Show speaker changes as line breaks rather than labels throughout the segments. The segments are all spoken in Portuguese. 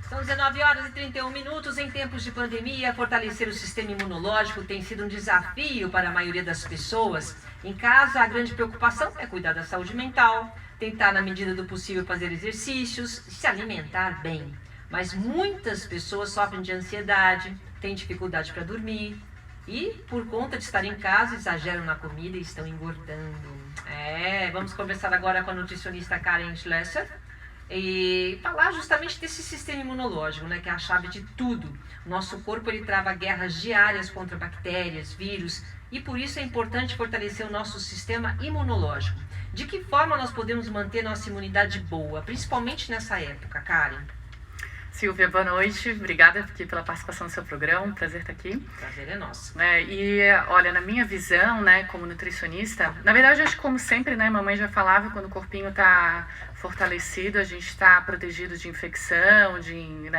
São 19 horas e 31 minutos. Em tempos de pandemia, fortalecer o sistema imunológico tem sido um desafio para a maioria das pessoas. Em casa, a grande preocupação é cuidar da saúde mental, tentar, na medida do possível, fazer exercícios, se alimentar bem. Mas muitas pessoas sofrem de ansiedade, têm dificuldade para dormir e, por conta de estar em casa, exageram na comida e estão engordando. Vamos conversar agora com a nutricionista Karen Schlesser e falar justamente desse sistema imunológico, né, que é a chave de tudo. O nosso corpo ele trava guerras diárias contra bactérias, vírus, e por isso é importante fortalecer o nosso sistema imunológico. De que forma nós podemos manter nossa imunidade boa, principalmente nessa época, Karen?
Silvia, boa noite. Obrigada aqui pela participação no seu programa. Prazer estar aqui.
Prazer é nosso.
Olha, na minha visão, né, como nutricionista, na verdade, acho que como sempre, né, mamãe já falava, quando o corpinho está fortalecido, a gente está protegido de infecção,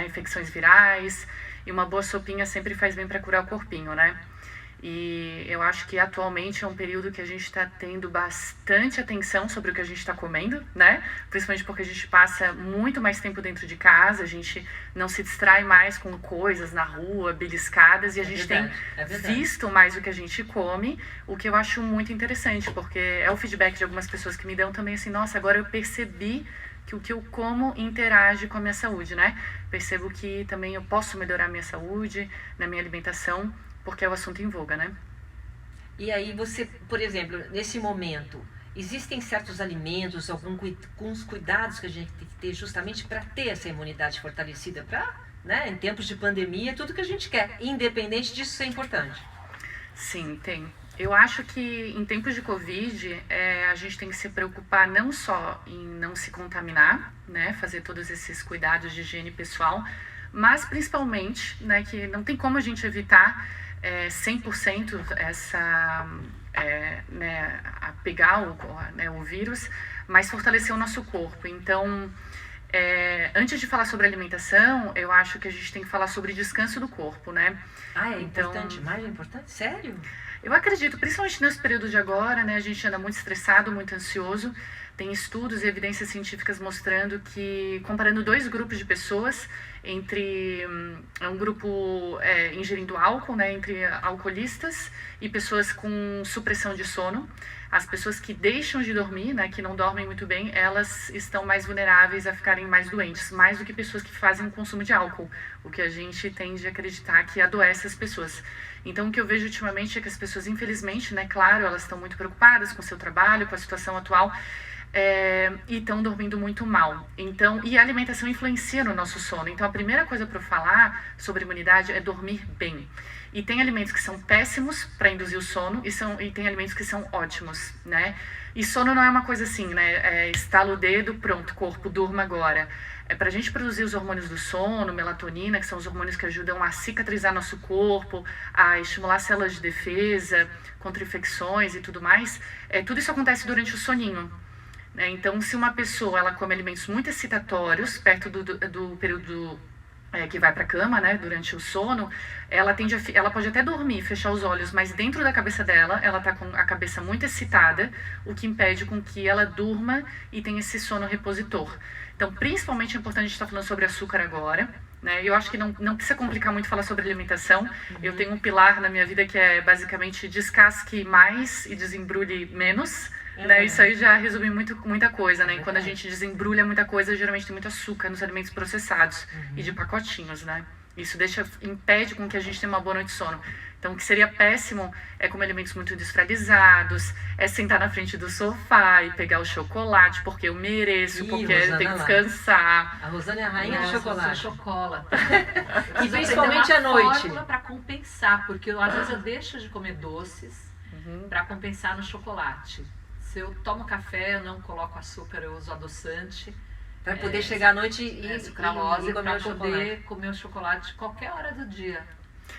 infecções virais, e uma boa sopinha sempre faz bem para curar o corpinho, né? E eu acho que atualmente é um período que a gente está tendo bastante atenção sobre o que a gente está comendo, né? Principalmente porque a gente passa muito mais tempo dentro de casa, a gente não se distrai mais com coisas na rua, beliscadas, e a gente tem visto mais o que a gente come, o que eu acho muito interessante, porque é o feedback de algumas pessoas que me dão também assim, nossa, agora eu percebi que o que eu como interage com a minha saúde, né? Percebo que também eu posso melhorar a minha saúde, na minha alimentação, porque é o assunto em voga, né?
E aí você, por exemplo, nesse momento, existem certos alimentos, alguns cuidados que a gente tem que ter justamente para ter essa imunidade fortalecida, para, né, em tempos de pandemia, tudo que a gente quer, independente disso ser importante.
Sim, tem. Eu acho que em tempos de Covid, a gente tem que se preocupar não só em não se contaminar, né, fazer todos esses cuidados de higiene pessoal, mas principalmente, né, que não tem como a gente evitar 100% a pegar o vírus, mas fortalecer o nosso corpo. Então, antes de falar sobre alimentação, eu acho que a gente tem que falar sobre descanso do corpo, né?
Importante, mais importante? Sério?
Eu acredito, principalmente nesse período de agora, né, a gente anda muito estressado, muito ansioso. Tem estudos e evidências científicas mostrando que, comparando dois grupos de pessoas, entre um grupo ingerindo álcool, né, entre alcoolistas e pessoas com supressão de sono, as pessoas que deixam de dormir, né, que não dormem muito bem, elas estão mais vulneráveis a ficarem mais doentes, mais do que pessoas que fazem o consumo de álcool, o que a gente tende a acreditar que adoece as pessoas. Então, o que eu vejo ultimamente é que as pessoas, infelizmente, né, claro, elas estão muito preocupadas com o seu trabalho, com a situação atual, e estão dormindo muito mal. Então, e a alimentação influencia no nosso sono. Então, a primeira coisa para eu falar sobre imunidade é dormir bem. E tem alimentos que são péssimos para induzir o sono e tem alimentos que são ótimos, né? E sono não é uma coisa assim, né? Estala o dedo, pronto, corpo, durma agora. Para a gente produzir os hormônios do sono, melatonina, que são os hormônios que ajudam a cicatrizar nosso corpo, a estimular células de defesa contra infecções e tudo mais, tudo isso acontece durante o soninho. Então, se uma pessoa ela come alimentos muito excitatórios, perto do período que vai para a cama, né, durante o sono, ela pode até dormir, fechar os olhos, mas dentro da cabeça dela, ela está com a cabeça muito excitada, o que impede com que ela durma e tenha esse sono repositor. Então, principalmente é importante a gente estar falando sobre açúcar agora, né? Eu acho que não precisa complicar muito falar sobre alimentação. Eu tenho um pilar na minha vida que é basicamente descasque mais e desembrulhe menos. Né? Isso aí já resume muita coisa, né? E quando a gente desembrulha muita coisa, geralmente tem muito açúcar nos alimentos processados e de pacotinhos, né? Isso impede com que a gente tenha uma boa noite de sono. Então, o que seria péssimo é comer alimentos muito industrializados, sentar na frente do sofá e pegar o chocolate, porque eu mereço, porque eu tenho que descansar.
A Rosana é a rainha do chocolate.
Chocolate.
E principalmente à noite.
Fórmula para compensar, porque às vezes eu deixo de comer doces para compensar no chocolate. Se eu tomo café, eu não coloco açúcar, eu uso adoçante.
Para poder chegar à noite e
sucralose, para poder comer o chocolate qualquer hora do dia.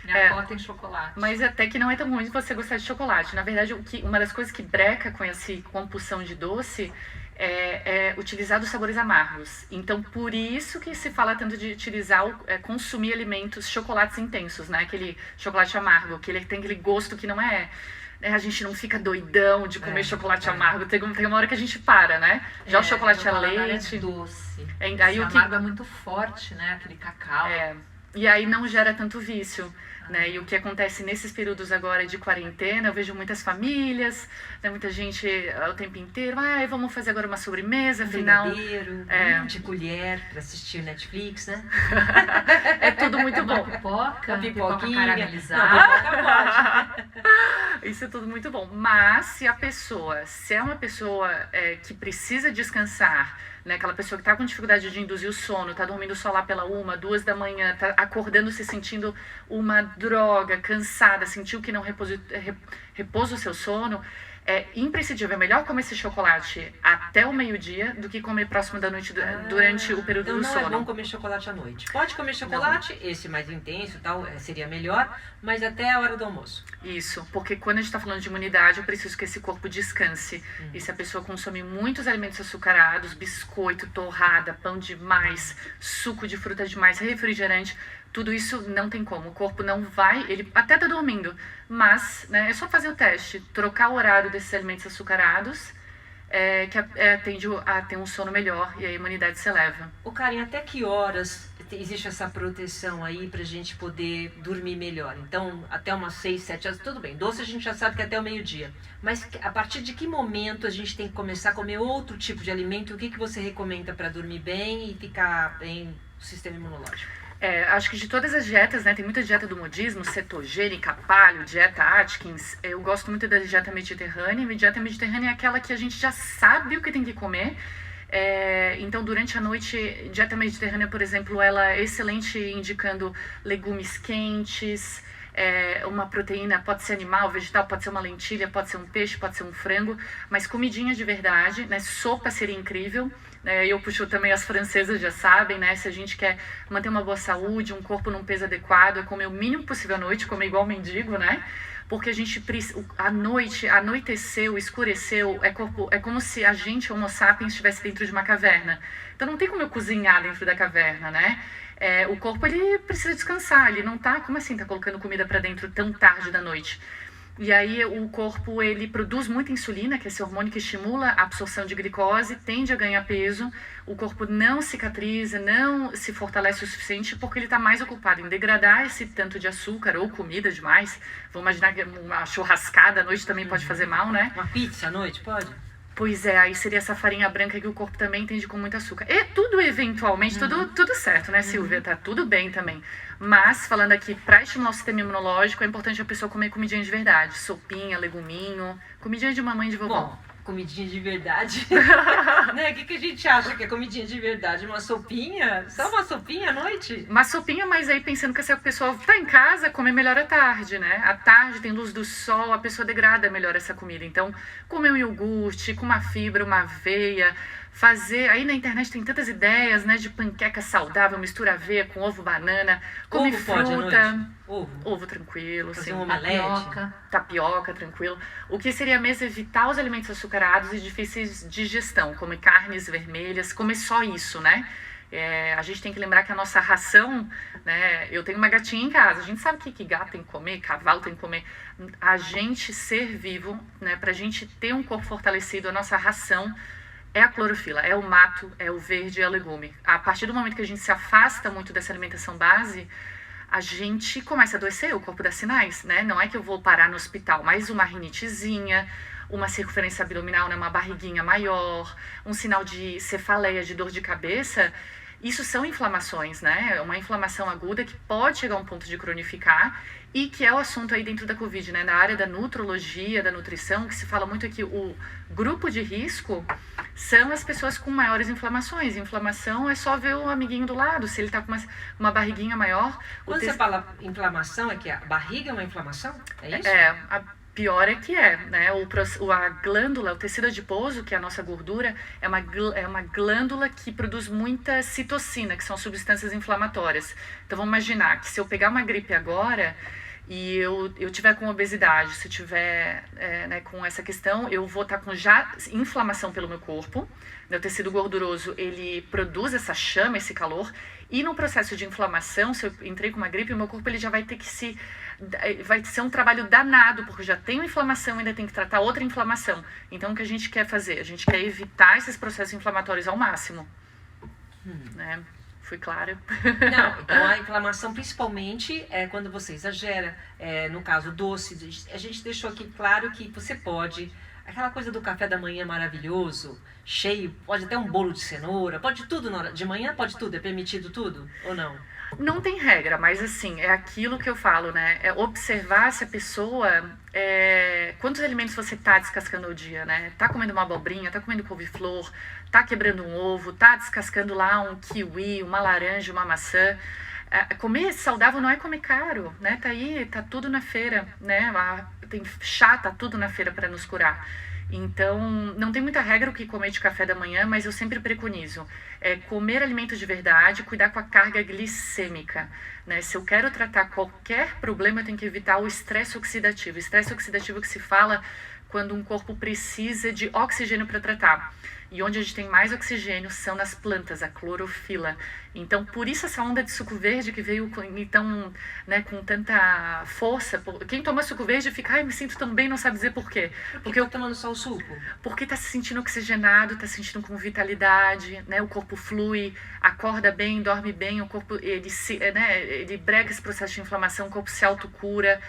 Minha avó tem chocolate.
Mas até que não é tão ruim você gostar de chocolate. Na verdade, uma das coisas que breca com essa compulsão de doce é utilizar os sabores amargos. Então, por isso que se fala tanto de utilizar, consumir alimentos, chocolates intensos, né? Aquele chocolate amargo, que ele tem aquele gosto que não é né? A gente não fica doidão de comer chocolate amargo. Tem uma hora que a gente para, né? Já o chocolate a leite...
É doce.
Aí o
amargo é muito forte, né? Aquele cacau.
E aí não gera tanto vício. Né? E o que acontece nesses períodos agora de quarentena, eu vejo muitas famílias, né? Muita gente o tempo inteiro, vamos fazer agora uma sobremesa, afinal...
de colher para assistir Netflix, né?
É tudo muito bom.
Pipoca caramelizada.
Isso é tudo muito bom. Mas se é uma pessoa que precisa descansar, né? Aquela pessoa que está com dificuldade de induzir o sono, está dormindo só lá pela 1, 2 da manhã, está acordando se sentindo uma droga, cansada, sentiu que não repousa o seu sono, é imprescindível. É melhor comer esse chocolate até o meio-dia do que comer próximo da noite durante o período do sono.
Então não é bom comer chocolate à noite. Pode comer chocolate, esse mais intenso, tal, seria melhor, mas até a hora do almoço.
Isso, porque quando a gente está falando de imunidade, eu preciso que esse corpo descanse. E se a pessoa consome muitos alimentos açucarados, biscoito, torrada, pão demais, suco de fruta demais, refrigerante, tudo isso não tem como. O corpo não vai, ele até tá dormindo, mas, né, é só fazer o teste, trocar o horário desses alimentos açucarados, que tende a ter um sono melhor e a imunidade se eleva.
Karen, até que horas existe essa proteção aí pra gente poder dormir melhor? Então, até umas 6, 7 horas, tudo bem. Doce a gente já sabe que é até o meio-dia. Mas a partir de que momento a gente tem que começar a comer outro tipo de alimento? O que você recomenda para dormir bem e ficar bem o sistema imunológico?
Acho que de todas as dietas, né, tem muita dieta do modismo, cetogênica, paleo, dieta Atkins. Eu gosto muito da dieta mediterrânea. A dieta mediterrânea é aquela que a gente já sabe o que tem que comer. Então, durante a noite, dieta mediterrânea, por exemplo, ela é excelente indicando legumes quentes, uma proteína, pode ser animal, vegetal, pode ser uma lentilha, pode ser um peixe, pode ser um frango, mas comidinha de verdade, né? Sopa seria incrível. Eu puxo também, as francesas já sabem, né? Se a gente quer manter uma boa saúde, um corpo num peso adequado, é comer o mínimo possível à noite, comer igual mendigo, né? Porque a gente a noite, anoiteceu, escureceu, é como se a gente, Homo sapiens, estivesse dentro de uma caverna. Então não tem como eu cozinhar dentro da caverna, né? O corpo, ele precisa descansar, ele não tá, como assim, tá colocando comida pra dentro tão tarde da noite? E aí o corpo, ele produz muita insulina, que é esse hormônio que estimula a absorção de glicose, tende a ganhar peso, o corpo não cicatriza, não se fortalece o suficiente porque ele está mais ocupado em degradar esse tanto de açúcar ou comida demais. Vamos imaginar que uma churrascada à noite também pode fazer mal, né?
Uma pizza à noite, pode?
Pois aí seria essa farinha branca que o corpo também entende com muito açúcar. E tudo eventualmente, tudo certo, né, Silvia? Tá tudo bem também. Mas, falando aqui, para estimular o sistema imunológico, é importante a pessoa comer comidinha de verdade. Sopinha, leguminho, comidinha de mamãe e de vovó.
Bom, comidinha de verdade. Né? O que a gente acha que é comidinha de verdade? Uma sopinha? Só uma sopinha à noite?
Uma sopinha, mas aí pensando que essa pessoa tá em casa, comer melhor à tarde, né? À tarde tem luz do sol, a pessoa degrada melhor essa comida. Então, comer um iogurte com uma fibra, uma aveia, aí na internet tem tantas ideias, né, de panqueca saudável, mistura aveia com ovo, banana, come
ovo
fruta.
Pode à noite?
Ovo tranquilo,
fazer
sim.
Um omelete.
Tapioca, tranquilo. O que seria mesmo evitar os alimentos açucarados e difíceis de digestão, comer carnes vermelhas, comer só isso, né? A gente tem que lembrar que a nossa ração, né? Eu tenho uma gatinha em casa, a gente sabe que gato tem que comer, cavalo tem que comer. A gente ser vivo, né? Pra gente ter um corpo fortalecido, a nossa ração é a clorofila, é o mato, é o verde, é o legume. A partir do momento que a gente se afasta muito dessa alimentação base, a gente começa a adoecer, o corpo dá sinais, né? Não é que eu vou parar no hospital, mas uma rinitezinha, uma circunferência abdominal, né? Uma barriguinha maior, um sinal de cefaleia, de dor de cabeça, isso são inflamações, né? Uma inflamação aguda que pode chegar a um ponto de cronificar e que é o assunto aí dentro da Covid, né? Na área da nutrologia, da nutrição, que se fala muito aqui, o grupo de risco são as pessoas com maiores inflamações. Inflamação é só ver o amiguinho do lado, se ele tá com uma barriguinha maior...
Quando você fala inflamação, é que a barriga é uma inflamação? É isso?
Pior é que né? A glândula, o tecido adiposo, que é a nossa gordura, é uma glândula que produz muita citocina, que são substâncias inflamatórias. Então vamos imaginar que se eu pegar uma gripe agora, e eu tiver com obesidade, se tiver né, com essa questão, eu vou estar com já inflamação pelo meu corpo. O tecido gorduroso, ele produz essa chama, esse calor, e no processo de inflamação, se eu entrei com uma gripe, o meu corpo ele já vai ter que vai ser um trabalho danado, porque já tenho inflamação e ainda tem que tratar outra inflamação. Então, o que a gente quer fazer? A gente quer evitar esses processos inflamatórios ao máximo. Né? Fui clara?
Não, então a inflamação principalmente é quando você exagera, no caso doce, a gente deixou aqui claro que você pode, aquela coisa do café da manhã maravilhoso, cheio, pode até um bolo de cenoura, pode tudo na hora de manhã, pode tudo, é permitido tudo ou não?
Não tem regra, mas assim, é aquilo que eu falo, né? É observar se a pessoa, quantos alimentos você tá descascando ao dia, né? Tá comendo uma abobrinha, tá comendo couve-flor, tá quebrando um ovo, tá descascando lá um kiwi, uma laranja, uma maçã. Comer saudável não é comer caro, né? Tá aí, tá tudo na feira, né? Tem chá, tá tudo na feira para nos curar. Então, não tem muita regra o que comer de café da manhã, mas eu sempre preconizo comer alimentos de verdade, cuidar com a carga glicêmica, né? Se eu quero tratar qualquer problema, eu tenho que evitar o estresse oxidativo. Estresse oxidativo que se fala quando um corpo precisa de oxigênio para tratar. E onde a gente tem mais oxigênio são nas plantas, a clorofila. Então, por isso essa onda de suco verde que veio então, né, com tanta força. Quem toma suco verde fica, ai, me sinto tão bem, não sabe dizer por quê.
Porque eu tomando só o suco?
Porque tá se sentindo oxigenado, tá se sentindo com vitalidade, né? O corpo flui, acorda bem, dorme bem, o corpo ele brega esse processo de inflamação, o corpo se autocura.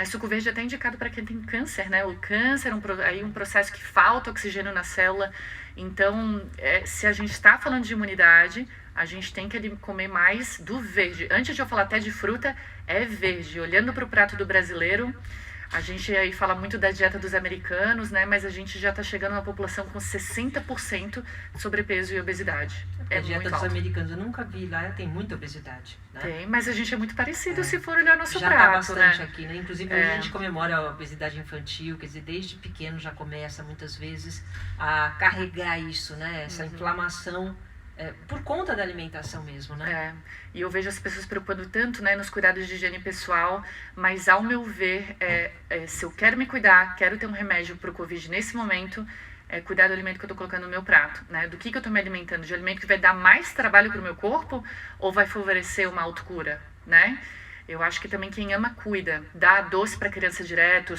Suco verde é até indicado para quem tem câncer, né? O câncer é um processo que falta oxigênio na célula. Então, se a gente está falando de imunidade, a gente tem que comer mais do verde. Antes de eu falar até de fruta, é verde. Olhando para o prato do brasileiro, a gente aí fala muito da dieta dos americanos, né? Mas a gente já está chegando a uma população com 60% de sobrepeso e obesidade.
A dieta dos americanos, eu nunca vi lá, tem muita obesidade. Né?
Tem, mas a gente é muito parecido se for olhar nosso
já
prato,
tá bastante,
né?
Aqui, né? Inclusive, hoje a gente comemora a obesidade infantil, quer dizer, desde pequeno já começa, muitas vezes, a carregar isso, né? Essa inflamação, por conta da alimentação mesmo, né?
E eu vejo as pessoas preocupando tanto, né, nos cuidados de higiene pessoal, mas ao meu ver, se eu quero me cuidar, quero ter um remédio para o Covid nesse momento, cuidar do alimento que eu estou colocando no meu prato, né? Do que eu estou me alimentando? De alimento que vai dar mais trabalho para o meu corpo ou vai favorecer uma autocura, né? Eu acho que também quem ama cuida, dá doce para a criança direto,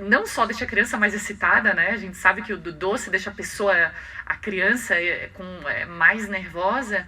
não só deixa a criança mais excitada, né? A gente sabe que o doce deixa a criança mais nervosa,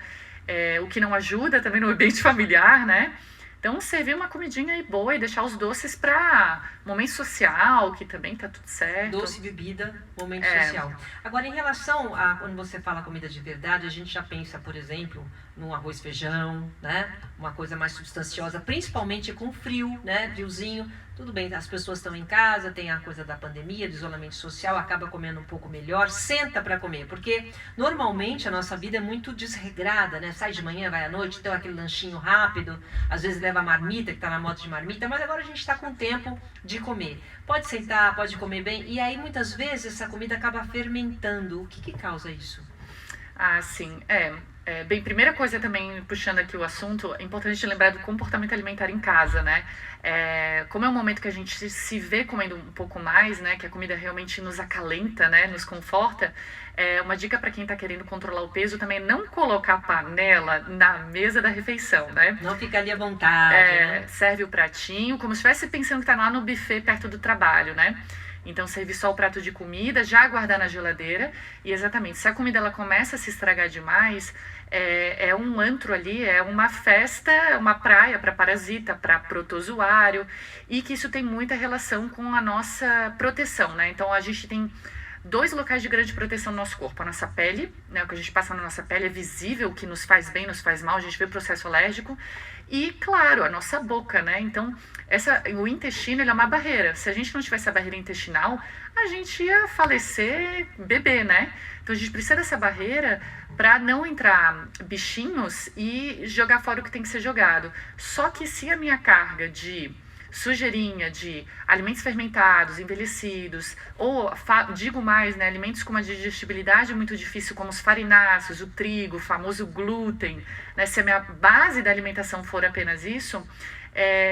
o que não ajuda também no ambiente familiar, né? Então, servir uma comidinha aí boa e deixar os doces para momento social, que também tá tudo certo.
Doce, bebida, momento social. Agora, em relação a quando você fala comida de verdade, a gente já pensa, por exemplo, num arroz e feijão, né? Uma coisa mais substanciosa, principalmente com frio, né? Friozinho. Tudo bem, as pessoas estão em casa, tem a coisa da pandemia, do isolamento social, acaba comendo um pouco melhor, senta para comer, porque normalmente a nossa vida é muito desregrada, né? Sai de manhã, vai à noite, tem aquele lanchinho rápido, às vezes leva a marmita, que está na moda de marmita, mas agora a gente está com tempo de comer. Pode sentar, pode comer bem, e aí muitas vezes essa comida acaba fermentando. O que causa isso?
Ah, sim, bem, primeira coisa também, puxando aqui o assunto, é importante lembrar do comportamento alimentar em casa, né? Como é um momento que a gente se vê comendo um pouco mais, né? Que a comida realmente nos acalenta, né? Nos conforta. Uma dica para quem está querendo controlar o peso também é não colocar a panela na mesa da refeição, né?
Não fica ali à vontade, né?
Serve o pratinho, como se estivesse pensando que está lá no buffet perto do trabalho, né? Então, servir só o prato de comida, já guardar na geladeira. E exatamente, se a comida ela começa a se estragar demais, é um antro ali, é uma festa, uma praia para parasita, para protozoário. E que isso tem muita relação com a nossa proteção, né? Então, a gente tem 2 locais de grande proteção no nosso corpo. A nossa pele, né? O que a gente passa na nossa pele é visível, o que nos faz bem, nos faz mal, a gente vê o processo alérgico. E, claro, a nossa boca, né? Então, o intestino ele é uma barreira. Se a gente não tivesse a barreira intestinal, a gente ia falecer bebê, né? Então, a gente precisa dessa barreira para não entrar bichinhos e jogar fora o que tem que ser jogado. Só que se a minha carga de sujeirinha de alimentos fermentados, envelhecidos, ou digo mais, né, alimentos com uma digestibilidade muito difícil, como os farináceos, o trigo, o famoso glúten, né, se a minha base da alimentação for apenas isso,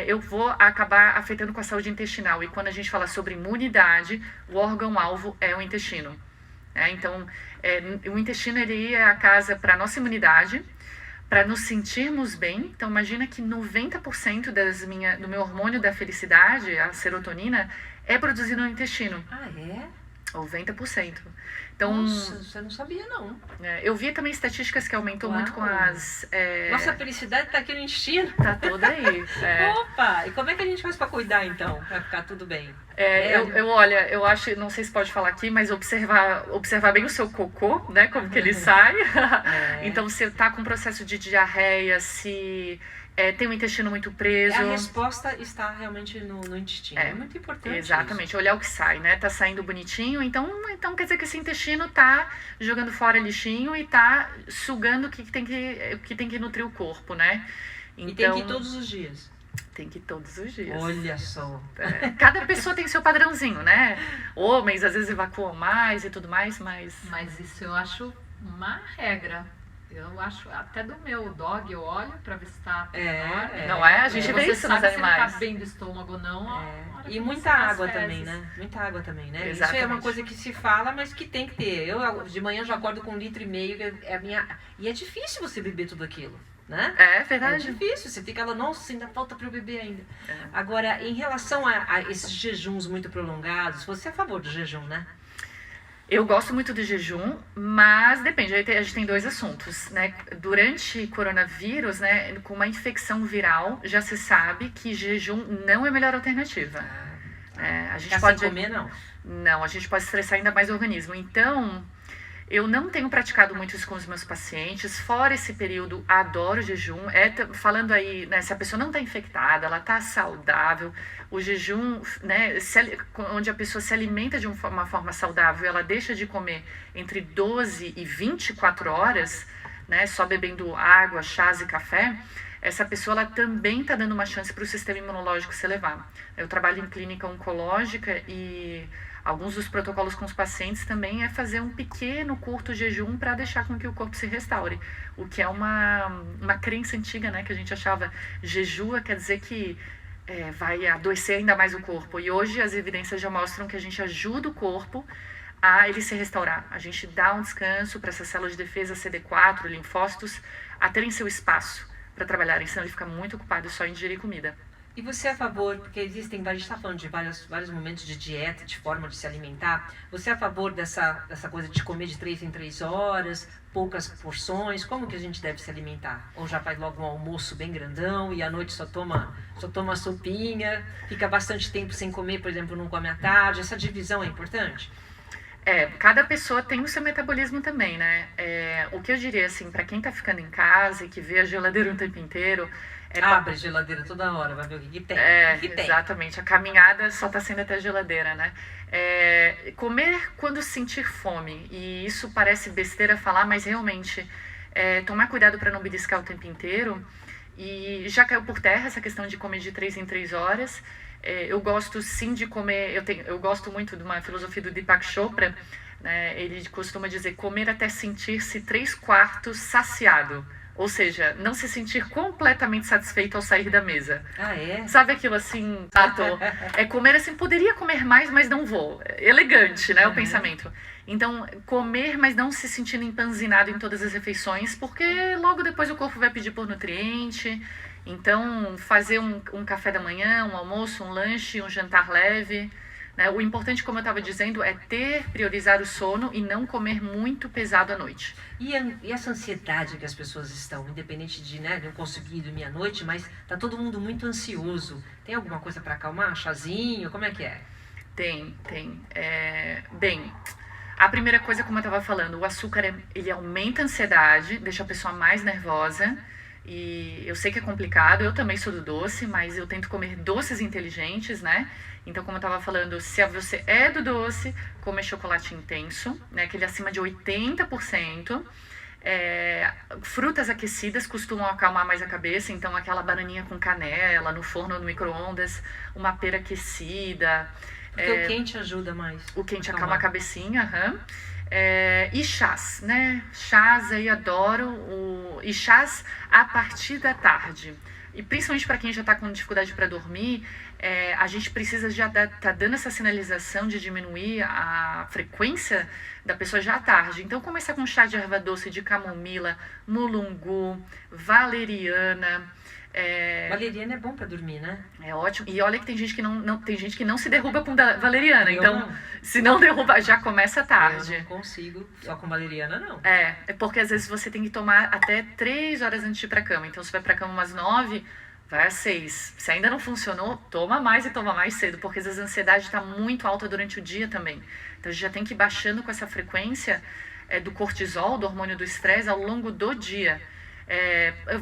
eu vou acabar afetando com a saúde intestinal. E quando a gente fala sobre imunidade, o órgão-alvo é o intestino. Então, o intestino ele é a casa para a nossa imunidade, para nos sentirmos bem. Então, imagina que 90% do meu hormônio da felicidade, a serotonina, é produzido no intestino.
Ah, é?
90%. Então,
nossa, você não sabia, não.
Eu vi também estatísticas que aumentou muito com as...
Nossa felicidade tá aqui no intestino.
Tá toda aí.
Opa! E como é que a gente faz para cuidar, então? Para ficar tudo bem?
Olha, eu acho, não sei se pode falar aqui, mas observar bem o seu cocô, né? Como que ele sai. Então, se tá com processo de diarreia, se... tem o intestino muito preso.
A resposta está realmente no intestino. É muito importante.
Exatamente,
isso.
Olhar o que sai, né? Tá saindo bonitinho, então quer dizer que esse intestino tá jogando fora lixinho e tá sugando o que tem que nutrir o corpo, né?
Então, e tem que ir todos os dias.
Tem que ir todos os dias.
Olha só.
Cada pessoa tem seu padrãozinho, né? Homens às vezes evacuam mais e tudo mais, mas
isso eu acho uma regra. Eu acho, até do meu dog, eu olho pra ver se tá
não é? A gente vê isso nos animais.
Se ele tá bem do estômago ou não.
E muita água também, né? Muita água também, né?
Exatamente.
Isso é uma coisa que se fala, mas que tem que ter. Eu de manhã já acordo com 1,5 litro, que é a minha... E é difícil você beber tudo aquilo, né?
É verdade.
É difícil, você fica lá, nossa, ainda falta pra eu beber ainda. Agora, em relação a esses jejuns muito prolongados, você é a favor do jejum, né?
Eu gosto muito do jejum, mas depende, a gente tem dois assuntos, né? Durante coronavírus, né, com uma infecção viral, já se sabe que jejum não é a melhor alternativa. A gente pode
sem comer, não?
Não, a gente pode estressar ainda mais o organismo. Então, eu não tenho praticado muito isso com os meus pacientes. Fora esse período, adoro jejum. Falando aí, né, se a pessoa não está infectada, ela está saudável, o jejum, né, onde a pessoa se alimenta de uma forma saudável, ela deixa de comer entre 12 e 24 horas, né, só bebendo água, chás e café, essa pessoa ela também está dando uma chance para o sistema imunológico se elevar. Eu trabalho em clínica oncológica e alguns dos protocolos com os pacientes também é fazer um pequeno, curto jejum para deixar com que o corpo se restaure. O que é uma crença antiga, né? Que a gente achava jejua quer dizer que vai adoecer ainda mais o corpo. E hoje as evidências já mostram que a gente ajuda o corpo a ele se restaurar. A gente dá um descanso para essas células de defesa CD4, linfócitos, a terem seu espaço para trabalharem, senão ele fica muito ocupado só em digerir comida.
E você é a favor, porque a gente está falando de vários momentos de dieta, de forma de se alimentar, você é a favor dessa coisa de comer de 3 em 3 horas, poucas porções, como que a gente deve se alimentar? Ou já faz logo um almoço bem grandão e à noite só toma sopinha, fica bastante tempo sem comer, por exemplo, não come à tarde, essa divisão é importante?
Cada pessoa tem o seu metabolismo também, né? O que eu diria, assim, para quem tá ficando em casa e que vê a geladeira o tempo inteiro...
Abre a geladeira toda hora, vai ver o que tem.
Exatamente. A caminhada só tá sendo até a geladeira, né? Comer quando sentir fome. E isso parece besteira falar, mas realmente tomar cuidado para não beliscar o tempo inteiro. E já caiu por terra essa questão de comer de 3 em 3 horas. Eu gosto sim de comer, eu gosto muito de uma filosofia do Deepak Chopra, né? Ele costuma dizer comer até sentir-se 3/4 saciado, ou seja, não se sentir completamente satisfeito ao sair da mesa. Sabe aquilo assim, comer assim, poderia comer mais, mas não vou. Elegante, né, o pensamento. Então, comer, mas não se sentindo empanzinado em todas as refeições, porque logo depois o corpo vai pedir por nutriente. Então, fazer um café da manhã, um almoço, um lanche, um jantar leve. Né? O importante, como eu estava dizendo, é priorizar o sono e não comer muito pesado à noite.
E essa ansiedade que as pessoas estão, independente de não conseguir dormir à noite, mas tá todo mundo muito ansioso. Tem alguma coisa para acalmar? Chazinho? Como é que é?
Tem. Bem, a primeira coisa, como eu estava falando, o açúcar ele aumenta a ansiedade, deixa a pessoa mais nervosa. E eu sei que é complicado, eu também sou do doce, mas eu tento comer doces inteligentes, né? Então, como eu estava falando, se você é do doce, comer chocolate intenso, né? Aquele acima de 80%. Frutas aquecidas costumam acalmar mais a cabeça, então aquela bananinha com canela no forno ou no micro-ondas, uma pera aquecida.
Porque o quente ajuda mais.
O quente acalma a cabecinha, e chás, né? Chás aí adoro, e chás a partir da tarde. E principalmente para quem já está com dificuldade para dormir, a gente precisa já tá dando essa sinalização de diminuir a frequência da pessoa já à tarde. Então começar com chá de erva doce de camomila, mulungu, valeriana.
Valeriana é bom para dormir, né?
É ótimo. E olha que tem gente que não se derruba com valeriana. Então, se não derruba, já começa tarde.
Eu não consigo só com valeriana, não.
É porque às vezes você tem que tomar até 3 horas antes de ir pra cama. Então, se vai pra cama umas 9, vai às 6. Se ainda não funcionou, toma mais e toma mais cedo, porque às vezes a ansiedade está muito alta durante o dia também. Então, a gente já tem que ir baixando com essa frequência do cortisol, do hormônio do estresse, ao longo do dia.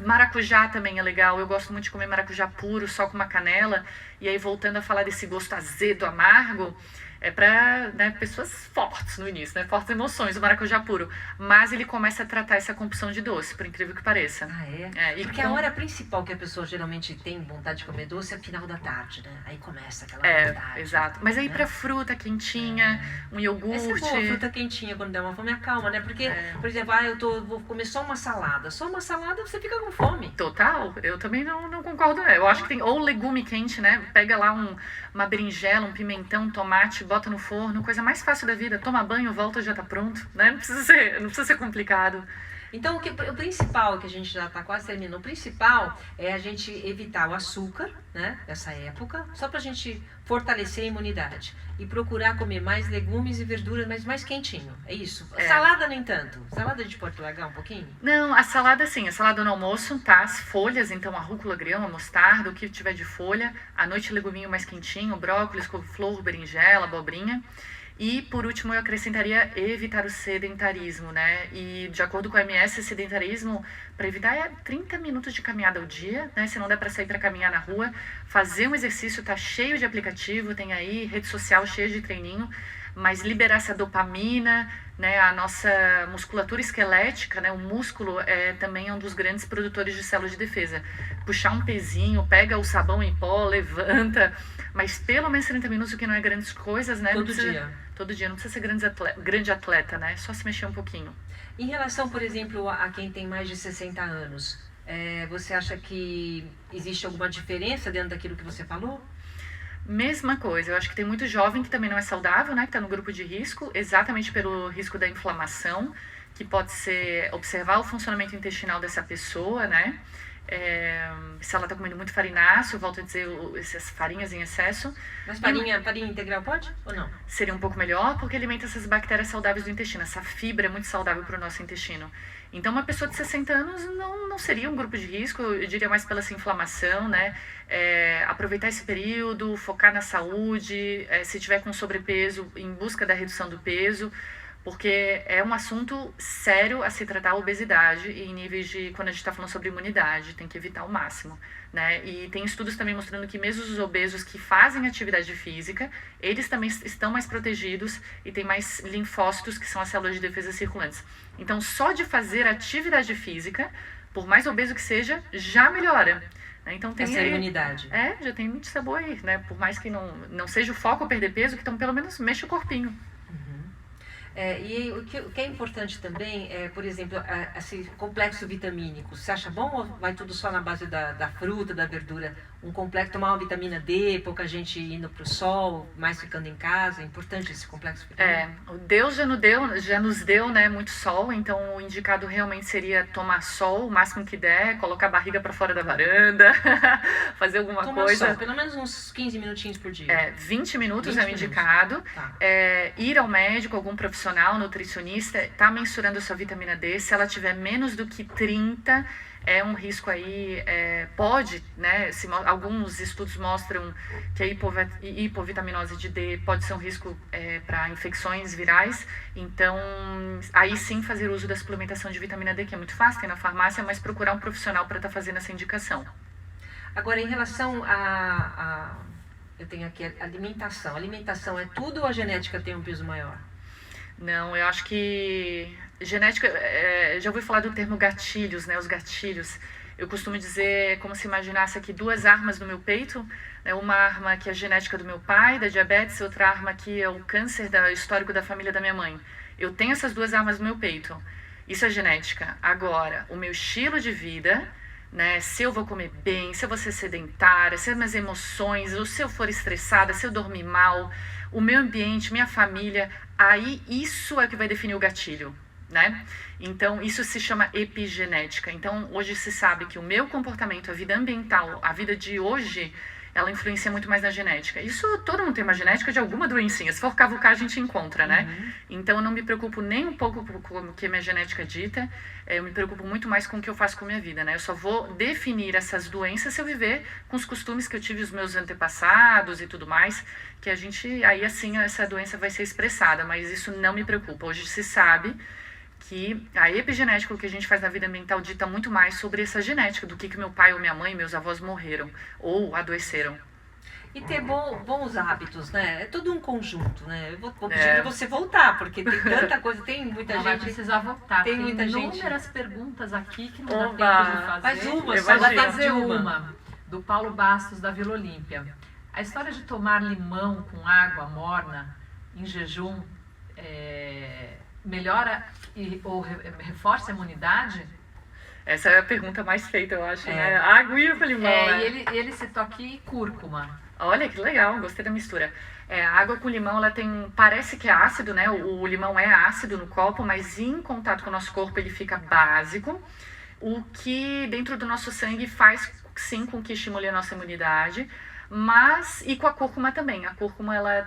Maracujá também é legal, eu gosto muito de comer maracujá puro, só com uma canela. E aí voltando a falar desse gosto azedo, amargo, é para pessoas fortes no início, né? Fortes emoções, o maracujá puro. Mas ele começa a tratar essa compulsão de doce, por incrível que pareça.
Ah, é? Porque a hora principal que a pessoa geralmente tem vontade de comer doce é final da tarde, né? Aí começa aquela vontade.
Exato. Mas aí pra fruta quentinha, um iogurte.
Essa é boa, fruta quentinha quando der uma fome acalma, né? Porque, por exemplo, vou comer só uma salada. Só uma salada você fica com fome.
Total, eu também não concordo. Eu acho que tem ou legume quente, né? Pega lá uma berinjela, um pimentão, um tomate, bota no forno, coisa mais fácil da vida. Toma banho, volta, já tá pronto, né? Não precisa ser complicado.
Então, o principal, que a gente já está quase terminando, o principal é a gente evitar o açúcar, né, nessa época, só para a gente fortalecer a imunidade. E procurar comer mais legumes e verduras, mas mais quentinho, é isso. Salada nem tanto. Salada a gente pode largar um pouquinho?
Não, a salada sim, a salada no almoço, tá? As folhas, então a rúcula, grama, mostarda, o que tiver de folha. À noite, leguminho mais quentinho, brócolis, couve-flor, berinjela, abobrinha. E, por último, eu acrescentaria evitar o sedentarismo, né? E, de acordo com a OMS, sedentarismo, para evitar, 30 minutos de caminhada ao dia, né? Se não der para sair para caminhar na rua, fazer um exercício, tá cheio de aplicativo, tem aí rede social cheia de treininho, mas liberar essa dopamina, né? A nossa musculatura esquelética, né? O músculo também é um dos grandes produtores de células de defesa. Puxar um pezinho, pega o sabão em pó, levanta, mas pelo menos 30 minutos, o que não é grandes coisas, né? Todo dia, não precisa ser grande atleta, né? Só se mexer um pouquinho.
Em relação, por exemplo, a quem tem mais de 60 anos, você acha que existe alguma diferença dentro daquilo que você falou?
Mesma coisa, eu acho que tem muito jovem que também não é saudável, né? Que está no grupo de risco, exatamente pelo risco da inflamação, que pode ser observar o funcionamento intestinal dessa pessoa, né? Se ela está comendo muito farináceo, volto a dizer, essas farinhas em excesso.
Mas farinha integral pode ou não?
Seria um pouco melhor, porque alimenta essas bactérias saudáveis do intestino. Essa fibra é muito saudável para o nosso intestino. Então, uma pessoa de 60 anos não seria um grupo de risco, eu diria mais pela essa inflamação, né? Aproveitar esse período, focar na saúde, se tiver com sobrepeso, em busca da redução do peso, porque é um assunto sério a se tratar a obesidade e em níveis de, quando a gente está falando sobre imunidade, tem que evitar ao máximo, né? E tem estudos também mostrando que mesmo os obesos que fazem atividade física, eles também estão mais protegidos e tem mais linfócitos, que são as células de defesa circulantes. Então, só de fazer atividade física, por mais obeso que seja, já melhora. Então tem
essa imunidade.
Já tem muito sabor aí, né? Por mais que não seja o foco perder peso, que então pelo menos mexe o corpinho.
E o que é importante também é, por exemplo, esse complexo vitamínico. Você acha bom ou vai tudo só na base da fruta, da verdura? Um complexo, tomar uma vitamina D, pouca gente indo para o sol, mais ficando em casa. É importante esse complexo vitamínico?
Deus já nos deu, né, muito sol, então o indicado realmente seria tomar sol o máximo que der, colocar a barriga para fora da varanda, fazer alguma coisa.
Sol, pelo menos uns 15 minutinhos por dia.
20 minutos é o indicado.
Tá.
Ir ao médico, algum profissional, nutricionista, tá mensurando a sua vitamina D. Se ela tiver menos do que 30, é um risco aí, pode, né, alguns estudos mostram que a hipovitaminose de D pode ser um risco para infecções virais, então aí sim fazer uso da suplementação de vitamina D, que é muito fácil, tem na farmácia, mas procurar um profissional para estar fazendo essa indicação.
Agora, em relação eu tenho aqui a alimentação. A alimentação é tudo ou a genética tem um peso maior?
Não, eu acho que Genética, já ouvi falar do termo gatilhos, né? Os gatilhos. Eu costumo dizer como se imaginasse aqui duas armas no meu peito, né? Uma arma que é a genética do meu pai, da diabetes, e outra arma que é o câncer histórico da família da minha mãe. Eu tenho essas duas armas no meu peito. Isso é genética. Agora, o meu estilo de vida, né? Se eu vou comer bem, se eu vou ser sedentária, se as minhas emoções, ou se eu for estressada, se eu dormir mal, o meu ambiente, minha família, aí isso é que vai definir o gatilho, né? Então, isso se chama epigenética. Então, hoje se sabe que o meu comportamento, a vida ambiental, a vida de hoje, ela influencia muito mais na genética. Isso, todo mundo tem uma genética de alguma doencinha. Se for cavucar, a gente encontra, né? Então, eu não me preocupo nem um pouco com o que a minha genética dita. Eu me preocupo muito mais com o que eu faço com a minha vida, né? Eu só vou definir essas doenças se eu viver com os costumes que eu tive os meus antepassados e tudo mais, que a gente, aí assim, essa doença vai ser expressada, mas isso não me preocupa. Hoje se sabe que a epigenética, o que a gente faz na vida ambiental, dita muito mais sobre essa genética do que meu pai ou minha mãe, meus avós morreram ou adoeceram.
E ter bons hábitos, né? É tudo um conjunto, né? Eu vou pedir pra você voltar, porque tem tanta coisa, tem muita gente...
Vai precisar voltar.
Tem muita
inúmeras
gente...
perguntas aqui que não dá tempo de fazer.
Faz uma,
eu
só
vou
dá
fazer uma, do Paulo Bastos, da Vila Olímpia. A história de tomar limão com água morna em jejum melhora ou reforça a imunidade?
Essa é a pergunta mais feita, eu acho, né? Aguinha com limão, né?
E ele citou aqui cúrcuma.
Olha, que legal, gostei da mistura. A água com limão, ela tem, parece que é ácido, né? O limão é ácido no copo, mas em contato com o nosso corpo ele fica básico, o que dentro do nosso sangue faz, sim, com que estimule a nossa imunidade, mas, e com a cúrcuma também. A cúrcuma, ela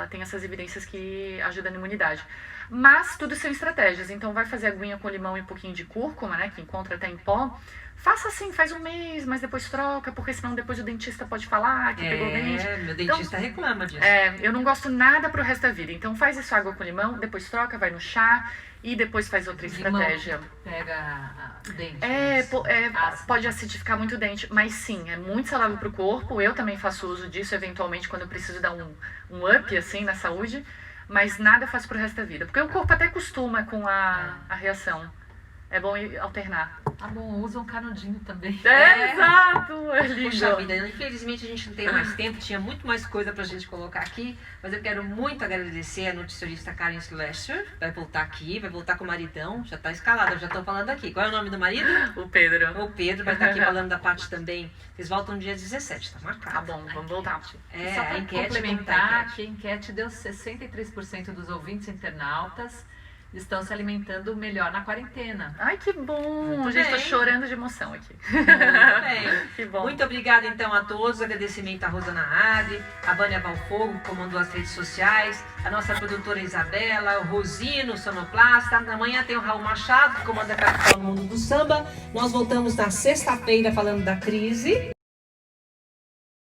tem essas evidências que ajudam na imunidade. Mas tudo são estratégias, então vai fazer aguinha com limão e um pouquinho de cúrcuma, né, que encontra até em pó. Faça assim, faz um mês, mas depois troca, porque senão depois o dentista pode falar que pegou dente.
Meu dentista reclama disso.
Eu não gosto nada pro resto da vida, então faz isso, água com limão, depois troca, vai no chá e depois faz outra estratégia.
Pega dente.
Pode acidificar muito o dente, mas sim, é muito saudável pro corpo. Eu também faço uso disso eventualmente quando eu preciso dar um up assim na saúde. Mas nada faz pro resto da vida. Porque o corpo até acostuma com a reação. É bom alternar.
Tá bom, usa um canudinho também.
Exato! É lindo.
Poxa vida, infelizmente a gente não tem mais tempo, tinha muito mais coisa pra gente colocar aqui, mas eu quero muito agradecer a nutricionista Karen Schlesser, vai voltar aqui, vai voltar com o maridão, já tá escalada, eu já tô falando aqui. Qual é o nome do marido?
O Pedro.
O Pedro vai estar aqui falando da parte também. Eles voltam no dia 17, tá marcado.
Tá bom, vamos voltar.
Só pra complementar, que a enquete deu 63% dos ouvintes internautas estão se alimentando melhor na quarentena.
Ai, que bom! Gente, tô chorando de emoção aqui.
Muito bem.
Que bom.
Muito obrigada, então, a todos. Agradecimento à Rosana Adri, a Vânia Valfogo, que comandou as redes sociais, a nossa produtora Isabela, o Rosino, o sonoplasta. Amanhã tem o Raul Machado, que comanda a capital do mundo do samba. Nós voltamos na sexta-feira falando da crise,